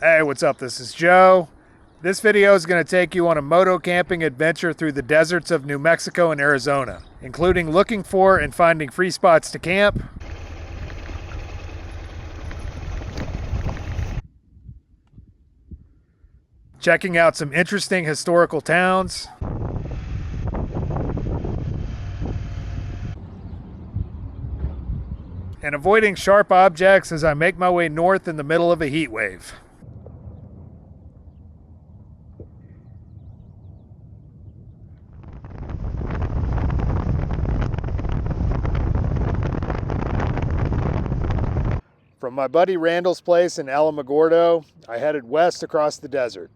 Hey, what's up? This is Joe. This video is going to take you on a moto-camping adventure through the deserts of New Mexico and Arizona, including looking for and finding free spots to camp, checking out some interesting historical towns, and avoiding sharp objects as I make my way north in the middle of a heat wave. From my buddy Randall's place in Alamogordo, I headed west across the desert.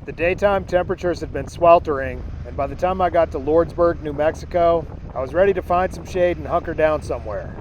The daytime temperatures had been sweltering, and by the time I got to Lordsburg, New Mexico, I was ready to find some shade and hunker down somewhere.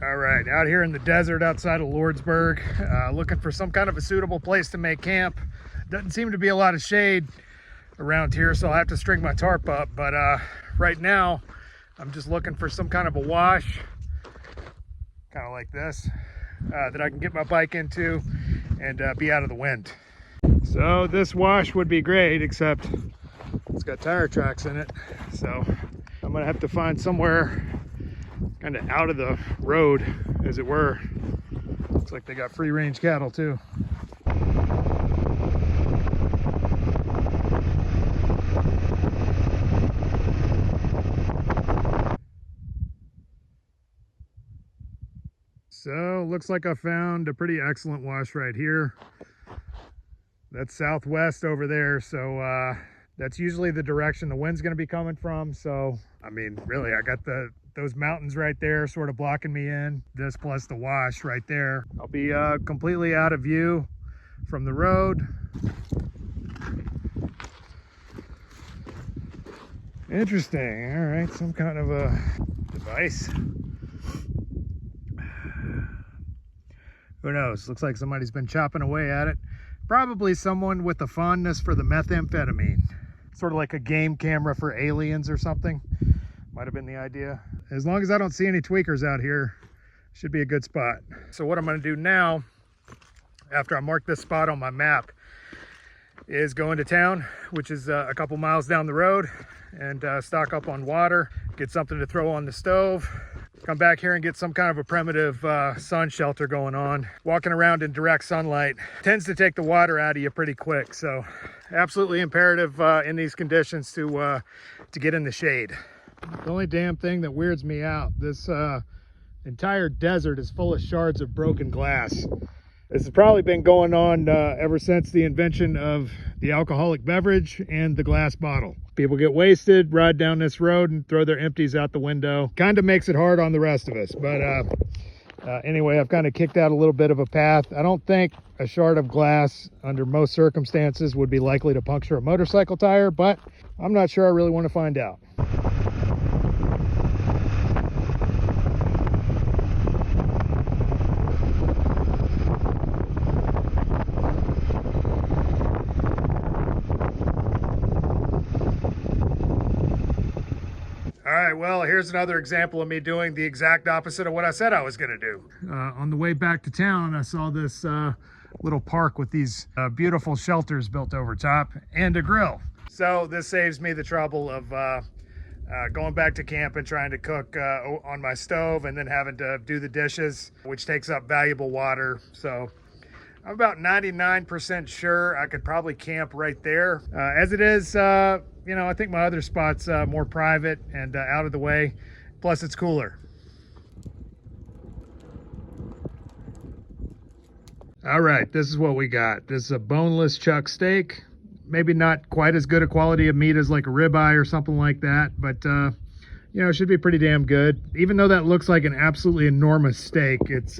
All right, out here in the desert outside of Lordsburg, looking for some kind of a suitable place to make camp. Doesn't seem to be a lot of shade around here, so I'll have to string my tarp up. But right now, I'm just looking for some kind of a wash, kind of like this, that I can get my bike into and be out of the wind. So this wash would be great, except it's got tire tracks in it. So I'm gonna have to find somewhere kind of out of the road, as it were. Looks like they got free range cattle too. So looks like I found a pretty excellent wash right here. That's southwest over there, so that's usually the direction the wind's going to be coming from. So I mean, really, I got those mountains right there sort of blocking me in. This plus the wash right there. I'll be completely out of view from the road. Interesting. All right, some kind of a device. Who knows? Looks like somebody's been chopping away at it. Probably someone with a fondness for the methamphetamine. Sort of like a game camera for aliens or something. Might have been the idea. As long as I don't see any tweakers out here, should be a good spot. So what I'm gonna do now, after I mark this spot on my map, is go into town, which is a couple miles down the road, and stock up on water, get something to throw on the stove, come back here and get some kind of a primitive sun shelter going on. Walking around in direct sunlight tends to take the water out of you pretty quick, so absolutely imperative in these conditions to get in the shade. The only damn thing that weirds me out, this entire desert is full of shards of broken glass. This has probably been going on ever since the invention of the alcoholic beverage and the glass bottle. People get wasted, ride down this road and throw their empties out the window. Kind of makes it hard on the rest of us. But anyway, I've kind of kicked out a little bit of a path. I don't think a shard of glass under most circumstances would be likely to puncture a motorcycle tire, but I'm not sure I really want to find out. All right, well, here's another example of me doing the exact opposite of what I said I was gonna do. On the way back to town, I saw this little park with these beautiful shelters built over top and a grill. So this saves me the trouble of going back to camp and trying to cook on my stove and then having to do the dishes, which takes up valuable water. So I'm about 99% sure I could probably camp right there. As it is, you know, I think my other spot's more private and out of the way. Plus it's cooler. All right, this is what we got. This is a boneless chuck steak. Maybe not quite as good a quality of meat as like a ribeye or something like that, but you know, it should be pretty damn good. Even though that looks like an absolutely enormous steak, it's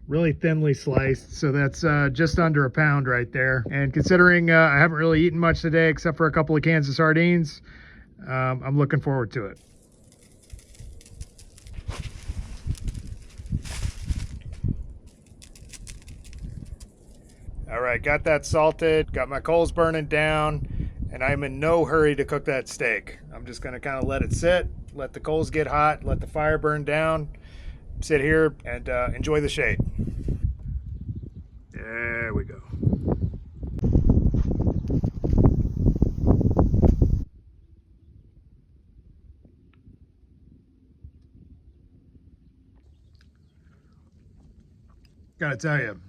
really thinly sliced, so that's just under a pound right there. And considering I haven't really eaten much today except for a couple of cans of sardines, I'm looking forward to it. All right, got that salted, got my coals burning down, and I'm in no hurry to cook that steak. I'm just gonna kind of let it sit, let the coals get hot, let the fire burn down, sit here and enjoy the shade. There we go. Gotta tell you,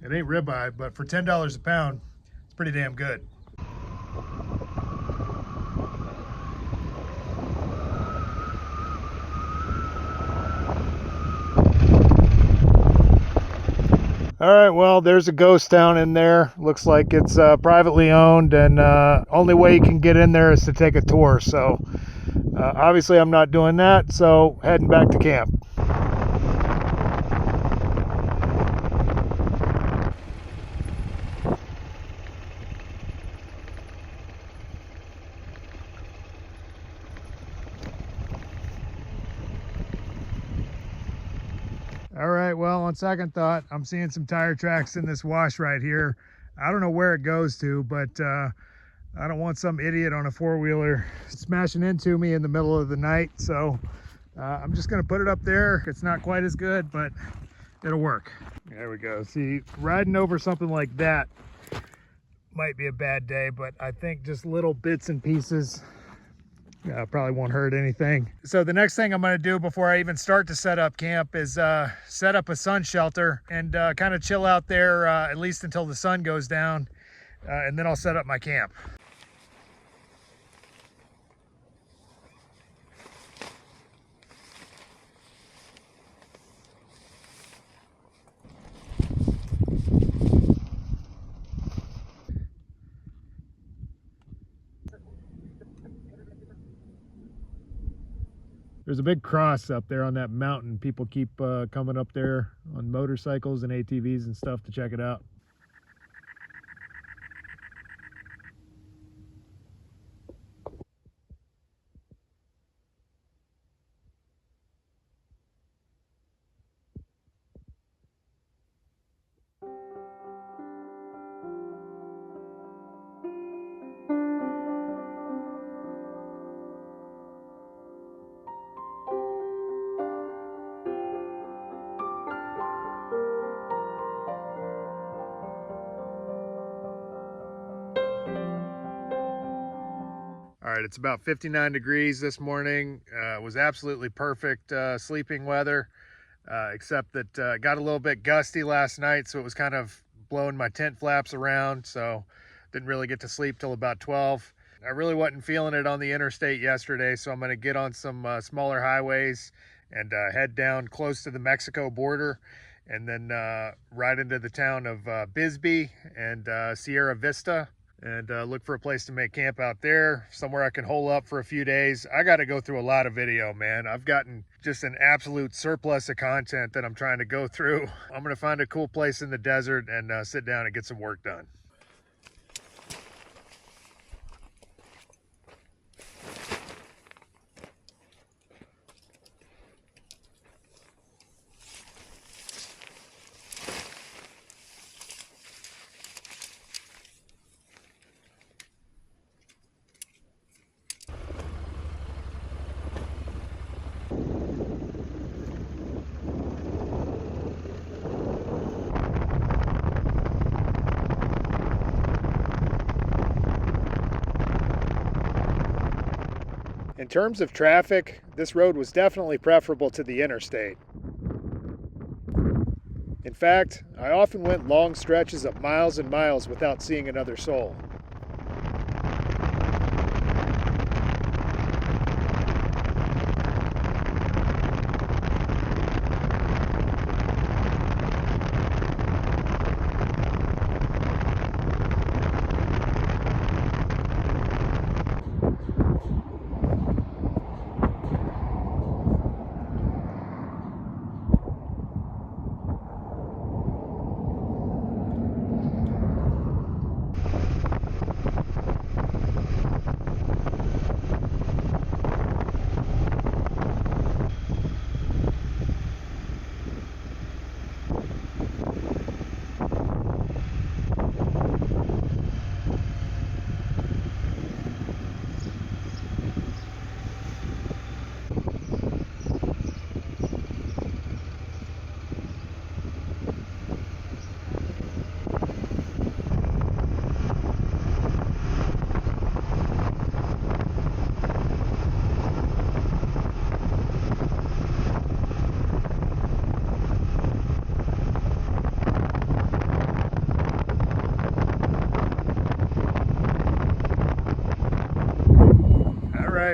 it ain't ribeye, but for $10 a pound, it's pretty damn good. All right, well, there's a ghost town in there. Looks like it's privately owned, and only way you can get in there is to take a tour. So obviously I'm not doing that, so heading back to camp. All right, well, on second thought, I'm seeing some tire tracks in this wash right here. I don't know where it goes to, but I don't want some idiot on a four-wheeler smashing into me in the middle of the night. So I'm just gonna put it up there. It's not quite as good, but it'll work. There we go. See, riding over something like that might be a bad day, but I think just little bits and pieces probably won't hurt anything. So the next thing I'm going to do before I even start to set up camp is set up a sun shelter and kind of chill out there at least until the sun goes down, and then I'll set up my camp. There's a big cross up there on that mountain. People keep coming up there on motorcycles and ATVs and stuff to check it out. All right, it's about 59 degrees this morning. It was absolutely perfect sleeping weather, except that it got a little bit gusty last night, so it was kind of blowing my tent flaps around, so didn't really get to sleep till about 12. I really wasn't feeling it on the interstate yesterday, so I'm going to get on some smaller highways and head down close to the Mexico border, and then ride into the town of Bisbee and Sierra Vista, and look for a place to make camp out there, somewhere I can hole up for a few days. I got to go through a lot of video, man. I've gotten just an absolute surplus of content that I'm trying to go through. I'm going to find a cool place in the desert and sit down and get some work done. In terms of traffic, this road was definitely preferable to the interstate. In fact, I often went long stretches of miles and miles without seeing another soul.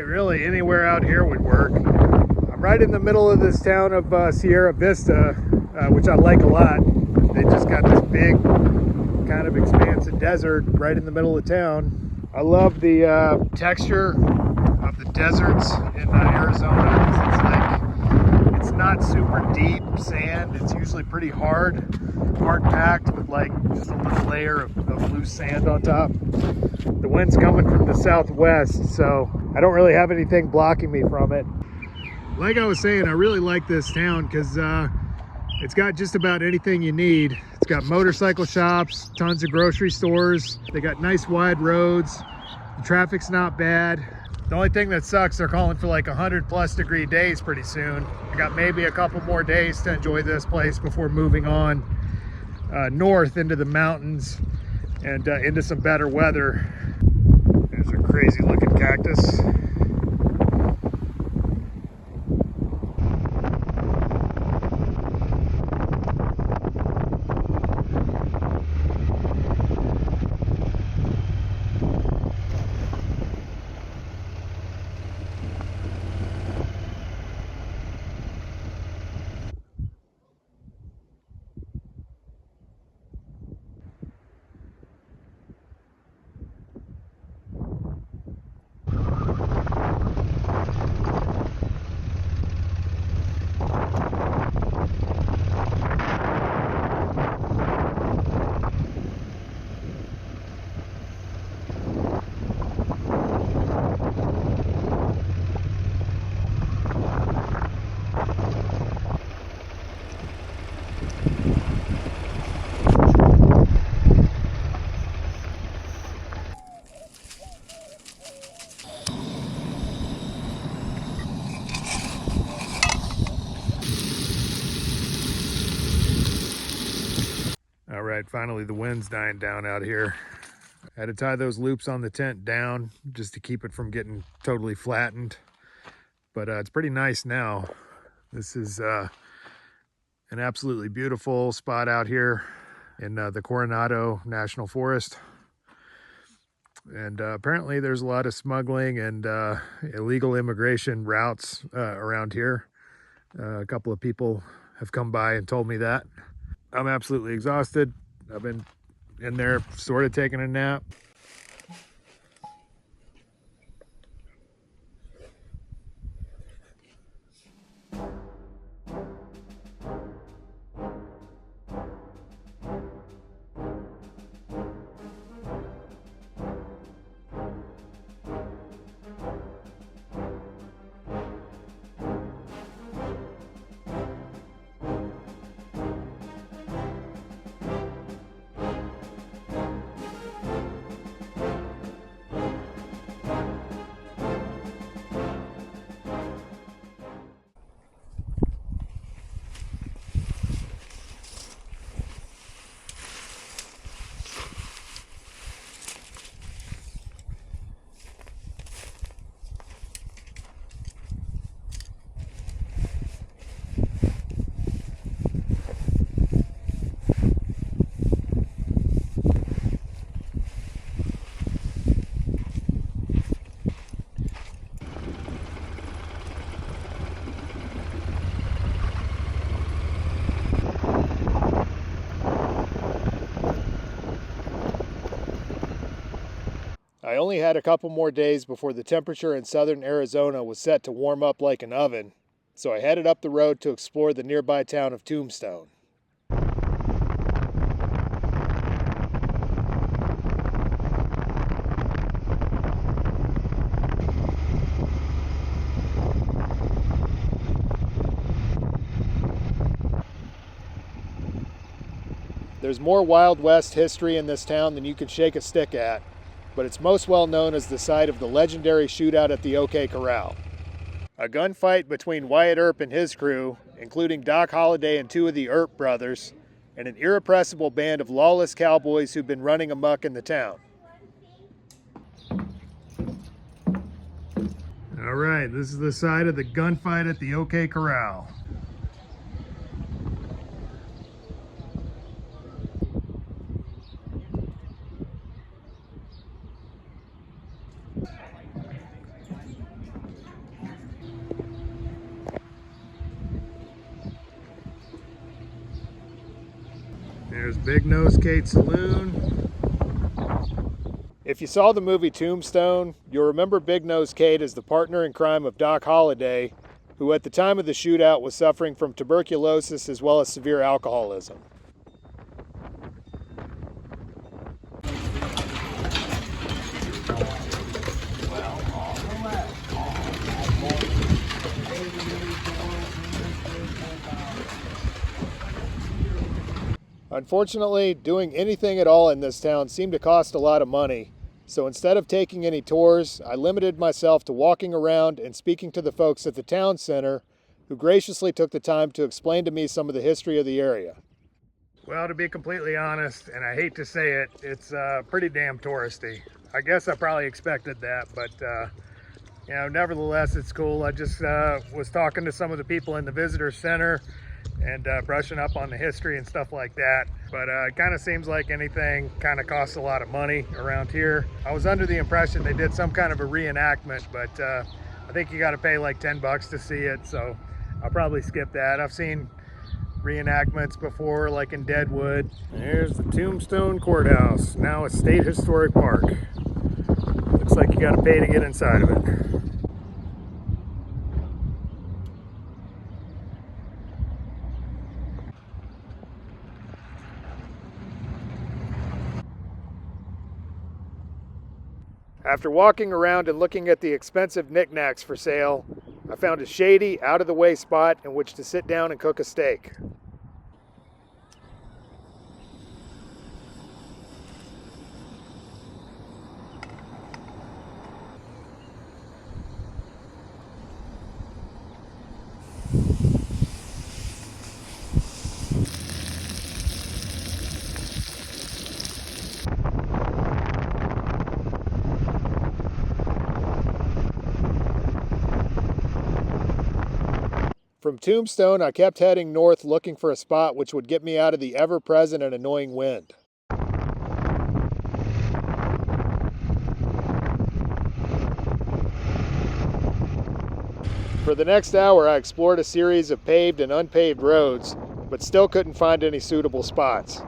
Really, anywhere out here would work. I'm right in the middle of this town of Sierra Vista, which I like a lot. They just got this big kind of expansive desert right in the middle of town. I love the texture of the deserts in Arizona. It's not super deep sand. It's usually pretty hard packed with like just a little layer of loose sand on top. The wind's coming from the southwest, so I don't really have anything blocking me from it. Like I was saying, I really like this town because it's got just about anything you need. It's got motorcycle shops, tons of grocery stores. They got nice wide roads. The traffic's not bad. The only thing that sucks, they're calling for like 100+ degree days pretty soon. I got maybe a couple more days to enjoy this place before moving on north into the mountains and into some better weather. There's a crazy looking cactus. All right, finally the wind's dying down out here. I had to tie those loops on the tent down just to keep it from getting totally flattened. But it's pretty nice now. This is an absolutely beautiful spot out here in the Coronado National Forest. And apparently there's a lot of smuggling and illegal immigration routes around here. A couple of people have come by and told me that. I'm absolutely exhausted. I've been in there sort of taking a nap. I only had a couple more days before the temperature in southern Arizona was set to warm up like an oven, so I headed up the road to explore the nearby town of Tombstone. There's more Wild West history in this town than you can shake a stick at, but it's most well known as the site of the legendary shootout at the OK Corral. A gunfight between Wyatt Earp and his crew, including Doc Holliday and two of the Earp brothers, and an irrepressible band of lawless cowboys who've been running amok in the town. All right, this is the site of the gunfight at the OK Corral. There's Big Nose Kate Saloon. If you saw the movie Tombstone, you'll remember Big Nose Kate as the partner in crime of Doc Holliday, who at the time of the shootout was suffering from tuberculosis as well as severe alcoholism. Unfortunately, doing anything at all in this town seemed to cost a lot of money, so instead of taking any tours, I limited myself to walking around and speaking to the folks at the town center, who graciously took the time to explain to me some of the history of the area. Well, to be completely honest, and I hate to say it, it's pretty damn touristy. I guess I probably expected that, but you know, nevertheless, it's cool. I just was talking to some of the people in the visitor center and brushing up on the history and stuff like that. But it kind of seems like anything kind of costs a lot of money around here. I was under the impression they did some kind of a reenactment, but I think you got to pay like 10 bucks to see it, so I'll probably skip that. I've seen reenactments before, like in Deadwood. There's the Tombstone Courthouse, now a state historic park. Looks like you got to pay to get inside of it. After walking around and looking at the expensive knickknacks for sale, I found a shady, out-of-the-way spot in which to sit down and cook a steak. From Tombstone, I kept heading north looking for a spot which would get me out of the ever-present and annoying wind. For the next hour, I explored a series of paved and unpaved roads, but still couldn't find any suitable spots.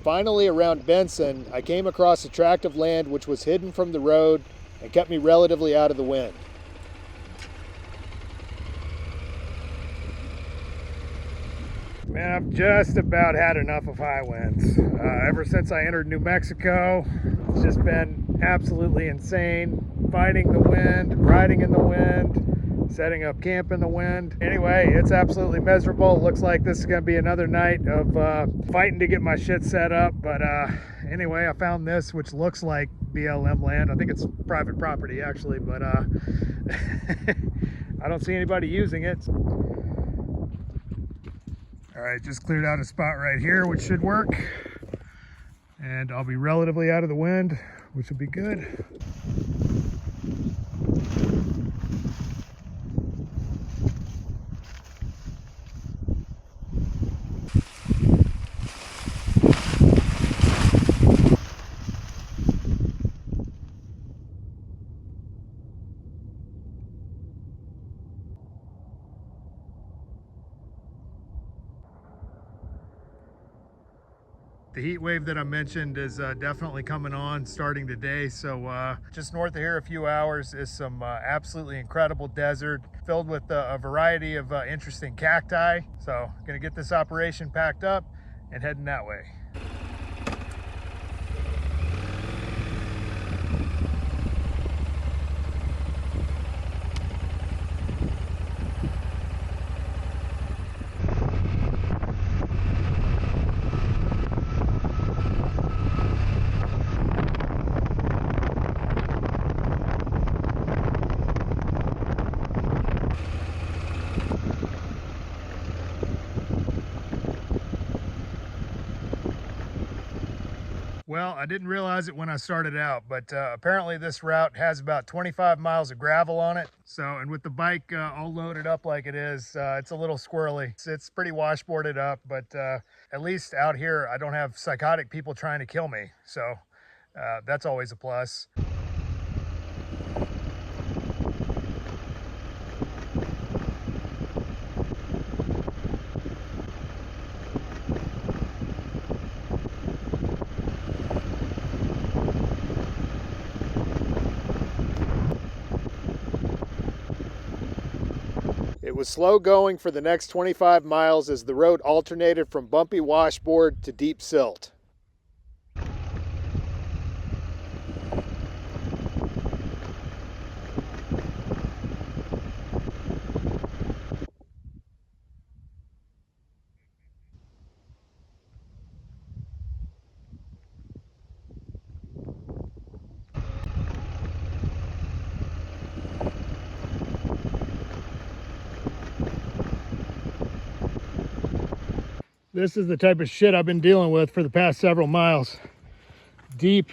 Finally, around Benson, I came across a tract of land which was hidden from the road and kept me relatively out of the wind. Man, I've just about had enough of high winds. Ever since I entered New Mexico, it's just been absolutely insane. Fighting the wind, riding in the wind, setting up camp in the wind. Anyway, it's absolutely miserable. It looks like this is going to be another night of fighting to get my shit set up. But anyway, I found this, which looks like BLM land. I think it's private property, actually, but I don't see anybody using it. All right, just cleared out a spot right here, which should work. And I'll be relatively out of the wind, which will be good. The heat wave that I mentioned is definitely coming on starting today. So just north of here a few hours is some absolutely incredible desert filled with a variety of interesting cacti. So gonna get this operation packed up and heading that way. Well, I didn't realize it when I started out, but apparently this route has about 25 miles of gravel on it. So, and with the bike all loaded up like it is, it's a little squirrely. It's pretty washboarded up, but at least out here, I don't have psychotic people trying to kill me. So that's always a plus. It was slow going for the next 25 miles as the road alternated from bumpy washboard to deep silt. This is the type of shit I've been dealing with for the past several miles. Deep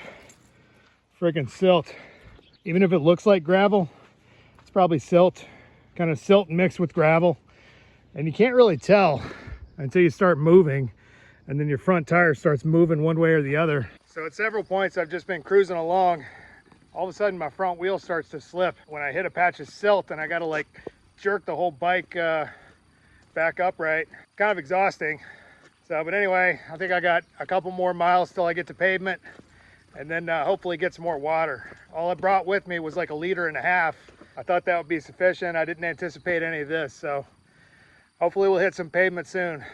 freaking silt. Even if it looks like gravel, it's probably silt. Kind of silt mixed with gravel. And you can't really tell until you start moving, and then your front tire starts moving one way or the other. So at several points I've just been cruising along. All of a sudden my front wheel starts to slip when I hit a patch of silt, and I gotta like jerk the whole bike back upright. Kind of exhausting. So, but anyway, I think I got a couple more miles till I get to pavement, and then hopefully get some more water. All I brought with me was like 1.5 liters. I thought that would be sufficient. I didn't anticipate any of this, so hopefully we'll hit some pavement soon.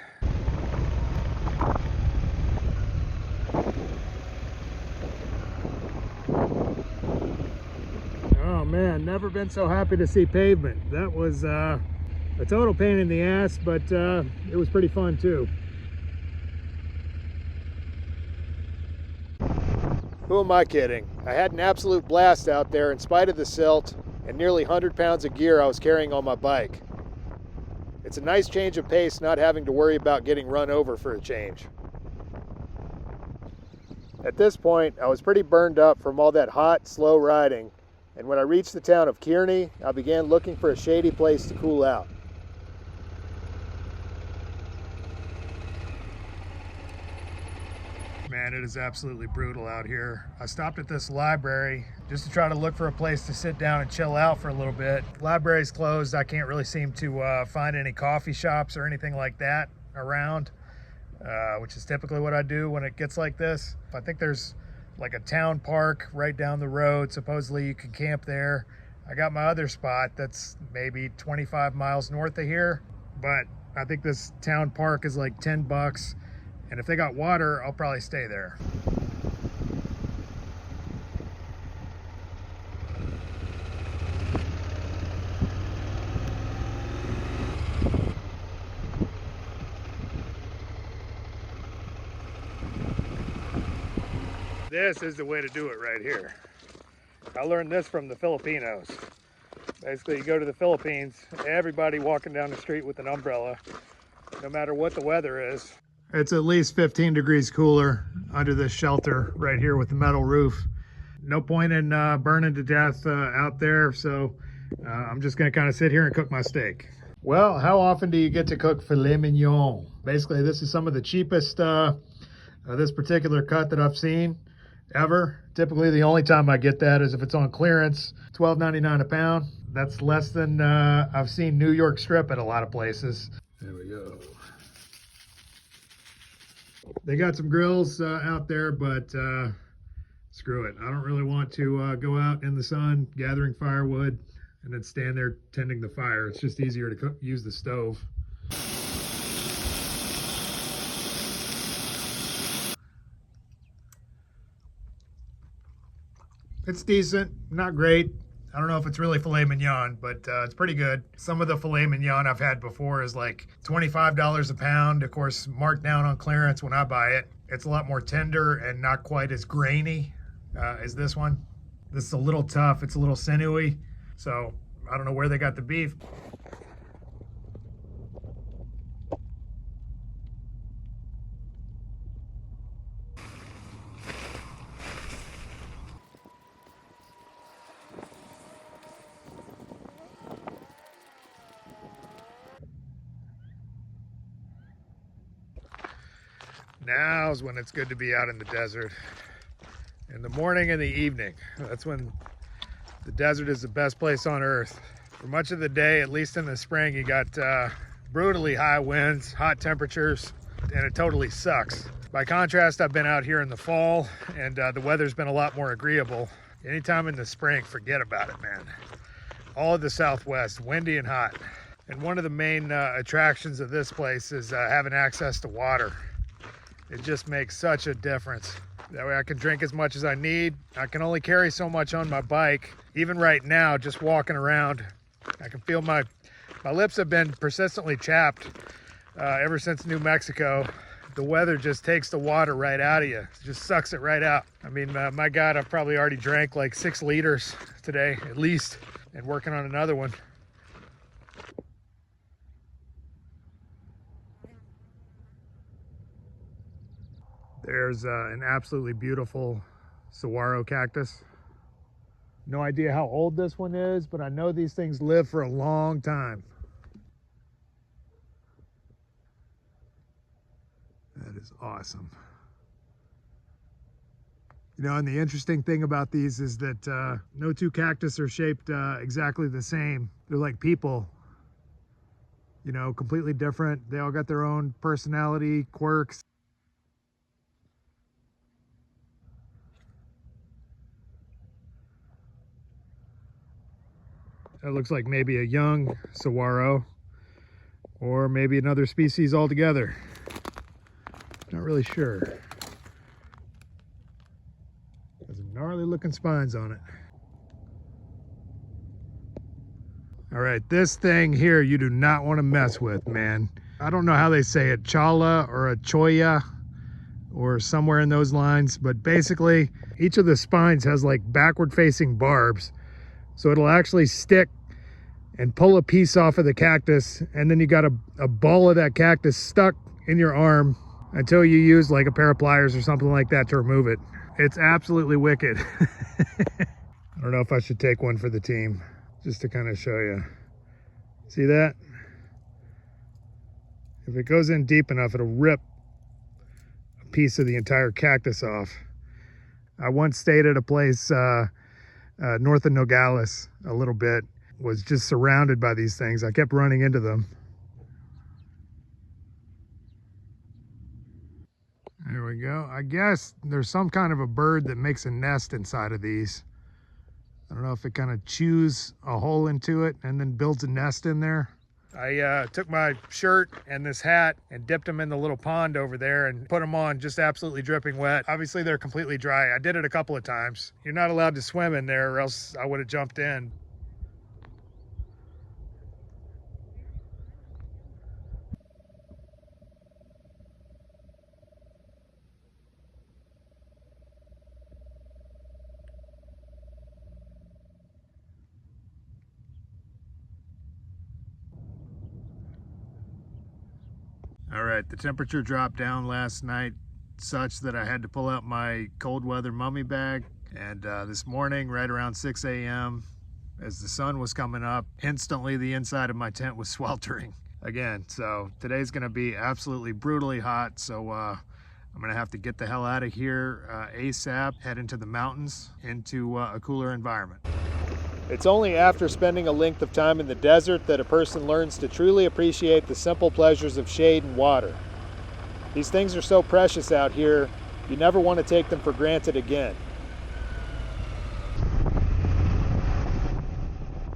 Oh man, never been so happy to see pavement. That was a total pain in the ass, but it was pretty fun too. Who am I kidding? I had an absolute blast out there in spite of the silt and nearly 100 pounds of gear I was carrying on my bike. It's a nice change of pace not having to worry about getting run over for a change. At this point, I was pretty burned up from all that hot, slow riding, and when I reached the town of Kearny, I began looking for a shady place to cool out. Man, it is absolutely brutal out here. I stopped at this library just to try to look for a place to sit down and chill out for a little bit. Library's closed. I can't really seem to find any coffee shops or anything like that around, which is typically what I do when it gets like this. I think there's like a town park right down the road. Supposedly you can camp there. I got my other spot that's maybe 25 miles north of here, but I think this town park is like $10. And if they got water, I'll probably stay there. This is the way to do it right here. I learned this from the Filipinos. Basically, you go to the Philippines, everybody walking down the street with an umbrella, no matter what the weather is. It's at least 15 degrees cooler under this shelter right here with the metal roof. No point in burning to death out there, so I'm just gonna kind of sit here and cook my steak. Well, how often do you get to cook filet mignon? Basically, this is some of the cheapest this particular cut that I've seen ever. Typically, the only time I get that is if it's on clearance, $12.99 a pound. That's less than I've seen New York strip at a lot of places. There we go. They got some grills out there, but screw it. I don't really want to go out in the sun gathering firewood and then stand there tending the fire. It's just easier to use the stove. It's decent, not great. I don't know if it's really filet mignon, but it's pretty good. Some of the filet mignon I've had before is like $25 a pound. Of course, marked down on clearance when I buy it. It's a lot more tender and not quite as grainy as this one. This is a little tough. It's a little sinewy. So I don't know where they got the beef. Now's when it's good to be out in the desert. In the morning and the evening. That's when the desert is the best place on earth. For much of the day, at least in the spring, you got brutally high winds, hot temperatures, and it totally sucks. By contrast, I've been out here in the fall and the weather's been a lot more agreeable. Anytime in the spring, forget about it, man. All of the Southwest, windy and hot. And one of the main attractions of this place is having access to water. It just makes such a difference. That way I can drink as much as I need. I can only carry so much on my bike. Even right now, just walking around, I can feel my lips have been persistently chapped ever since New Mexico. The weather just takes the water right out of you. It just sucks it right out. I mean, my God, I've probably already drank like 6 liters today, at least, and working on another one. There's an absolutely beautiful saguaro cactus. No idea how old this one is, but I know these things live for a long time. That is awesome. You know, and the interesting thing about these is that no two cactus are shaped exactly the same. They're like people, you know, completely different. They all got their own personality, quirks. That looks like maybe a young saguaro or maybe another species altogether. Not really sure. Has some gnarly looking spines on it. All right, this thing here you do not want to mess with, man. I don't know how they say it, chala or a choya or somewhere in those lines, but basically each of the spines has like backward facing barbs. So it'll actually stick and pull a piece off of the cactus, and then you got a ball of that cactus stuck in your arm until you use like a pair of pliers or something like that to remove it. It's absolutely wicked. I don't know if I should take one for the team, just to kind of show you. See that? If it goes in deep enough, it'll rip a piece of the entire cactus off. I once stayed at a place north of Nogales a little bit, was just surrounded by these things. I kept running into them. There we go. I guess there's some kind of a bird that makes a nest inside of these. I don't know if it kind of chews a hole into it and then builds a nest in there. I took my shirt and this hat and dipped them in the little pond over there and put them on just absolutely dripping wet. Obviously they're completely dry. I did it a couple of times. You're not allowed to swim in there or else I would have jumped in. All right, the temperature dropped down last night such that I had to pull out my cold weather mummy bag. And this morning, right around 6 a.m., as the sun was coming up, instantly the inside of my tent was sweltering again. So today's gonna be absolutely brutally hot. So I'm gonna have to get the hell out of here ASAP, head into the mountains, into a cooler environment. It's only after spending a length of time in the desert that a person learns to truly appreciate the simple pleasures of shade and water. These things are so precious out here, you never want to take them for granted again.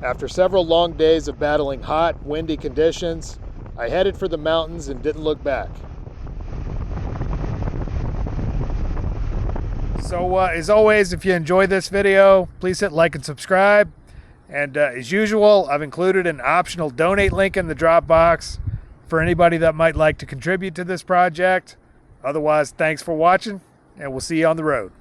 After several long days of battling hot, windy conditions, I headed for the mountains and didn't look back. So as always, if you enjoy this video, please hit like and subscribe. And as usual, I've included an optional donate link in the drop box for anybody that might like to contribute to this project. Otherwise, thanks for watching, and we'll see you on the road.